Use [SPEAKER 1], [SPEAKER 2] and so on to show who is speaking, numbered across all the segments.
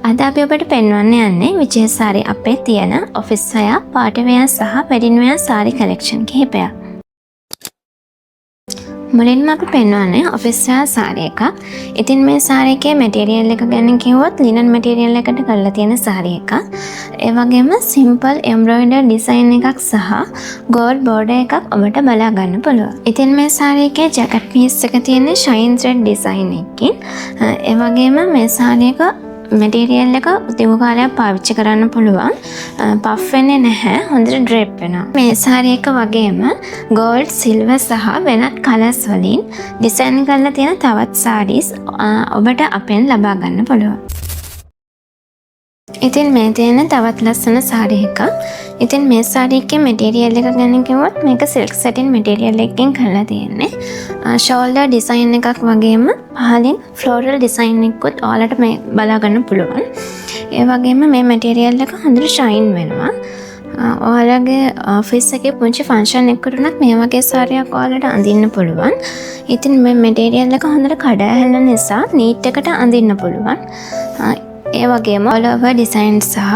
[SPEAKER 1] අද අපි ඔබට පෙන්වන්න යන්නේ විජේසාරි අපේ තියෙන ඔෆිස් වෙයා, පාටි වෙයා සහ වෙඩින් වෙයා සාරි කලෙක්ෂන් කිහිපයක්. මුලින්ම අපි පෙන්වන්නේ ඔෆිස් වෙයා සාරි එකක්. ඉතින් මේ සාරි එකේ මැටීරියල් එක ගැන කිව්වොත් ලිනන් මැටීරියල් එකට කරලා තියෙන සාරි එකක්. ඒ වගේම සිම්පල් එම්බ්‍රොයිඩර් ඩිසයින් එකක් සහ ගෝල්ඩ් බෝඩර් එකක් ඔබට බලා ගන්න පුළුවන්. ඉතින් මේ සාරි එකේ ජැකට් පීස් එක තියෙන්නේ ෂයින් ත්‍රෙඩ් ඩිසයින් එකකින්. ඒ වගේම මේ සාරි එක මැටීරියල් එක දිගු කාලයක් පාවිච්චි කරන්න පුළුවන්. පෆ් වෙන්නේ නැහැ. හොඳට ඩ්‍රේප් වෙනවා. මේ සාරි එක වගේම ගෝල්ඩ්, සිල්වර් සහ වෙනත් කලර්ස් වලින් ඩිසයින් කරලා තියෙන තවත් සාරීස් ඔබට අපෙන් ලබා ගන්න පුළුවන්. ඉතින් මේ තියෙන තවත් ලස්සන සාරි එකක්. ඉතින් මේ සාරි එකේ මැටීරියල් එක ගැන කිව්වොත් මේක සිල්ක් සැටින් මැටීරියල් එකකින් කරලා තියෙන්නේ. ෂෝල්ඩර් ඩිසයින් එකක් වගේම පහලින් ෆ්ලෝරල් ඩිසයින් එකකුත් ඔයාලට මේ බලා ගන්න පුළුවන්. ඒ වගේම මේ මැටීරියල් එක හොඳට ෂයින් වෙනවා. ඔයාලගේ ඔෆිස් එකේ පුංචි ෆන්ක්ෂන් එකකට උනත් මේ වගේ සාරියක් ඔයාලට අඳින්න පුළුවන්. ඉතින් මේ මැටීරියල් එක හොඳට කඩ ඇහැල්ල නිසා නීට් එකට අඳින්න පුළුවන්. ඒ වගේම all over designs සහ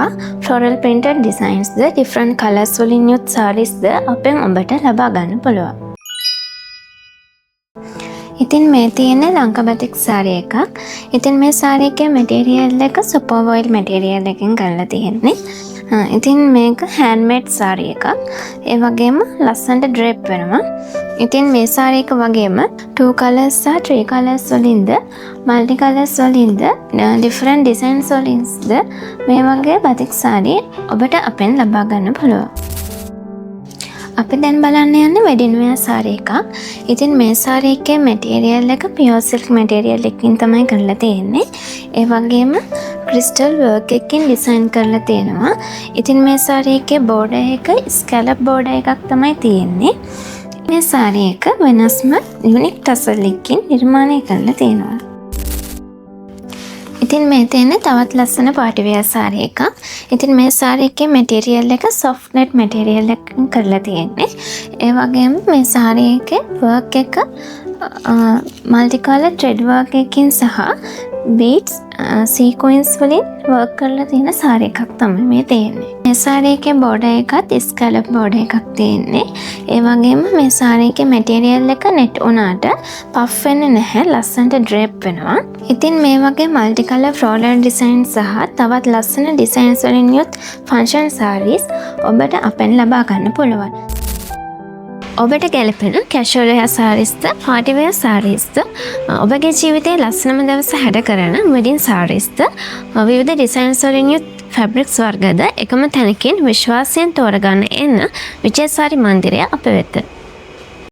[SPEAKER 1] floral printed designs ද different colors වලින් යුත් sarees ද අපෙන් ඔබට ලබා ගන්න පුළුවන්. ඉතින් මේ තියෙන ලංකාබතික් සාරි එකක්. ඉතින් මේ සාරි එකේ මැටීරියල් එක super oil මැටීරියල් එකකින් කරලා තියෙන්නේ. ඉතින් මේක handmade සාරි එකක්. ඒ වගේම ලස්සනට drape වෙනවා. ඉතින් මේ සාරි එක වගේම 2 colors සහ 3 colors වලින්ද multi colors වලින්ද different designs වලින්ද මේ වගේ බතික් සාරි ඔබට අපෙන් ලබා ගන්න පුළුවන්. අපි දැන් බලන්න යන්නේ වෙඩින් වෙයා සාරි එකක්. ඉතින් මේ සාරි එකේ මැටීරියල් එක pure silk මැටීරියල් එකකින් තමයි කරලා තියෙන්නේ. ඒ වගේම ක්‍රිස්ටල් වර්ක් එකකින් ඩිසයින් කරලා තියෙනවා. ඉතින් මේ සාරි එකේ බෝඩර් එක ස්කැලප් බෝඩර් එකක් තමයි තියෙන්නේ. මේ සාරි එක වෙනස්ම යුනික් ටසල් එකකින් නිර්මාණය කරලා තියෙනවා. ඉතින් මේ තියෙන තවත් ලස්සන පාටි වෙයා සාරි එකක්. ඉතින් මේ සාරි එකේ මැටීරියල් එක soft net මැටීරියල් එකකින් කරලා තියෙන්නේ. ඒ වගේම මේ සාරි එකේ වර්ක් එක multi color thread work එකකින් සහ beads sequins වලින් work කරලා තියෙන සාරි එකක් තමයි මේ තියෙන්නේ. මේ සාරි එකේ border එකත් scallop border එකක් තියෙන්නේ. ඒ වගේම මේ සාරි එකේ මැටීරියල් එක net උනාට puff වෙන්නේ නැහැ. ලස්සනට drape වෙනවා. ඉතින් මේ වගේ multi color floral design සහ තවත් ලස්සන designs වලින් යුත් function sarees ඔබට අපෙන් ලබා ගන්න පුළුවන්. ඔබට ගැලපෙන කැෂුවල් වෙයා සාරීස් ද පාටි වෙයා සාරීස් ද ඔබගේ ජීවිතයේ ලස්සනම දවස හැඩ කරන වෙඩින් සාරීස් ද විවිධ ඩිසයින්ස් වලින් යුත් ෆැබ්‍රික්ස් වර්ග ද එකම තැනකින් විශ්වාසයෙන් තෝරගන්න එන්න විජේසාරි මන්දිරය අප වෙත.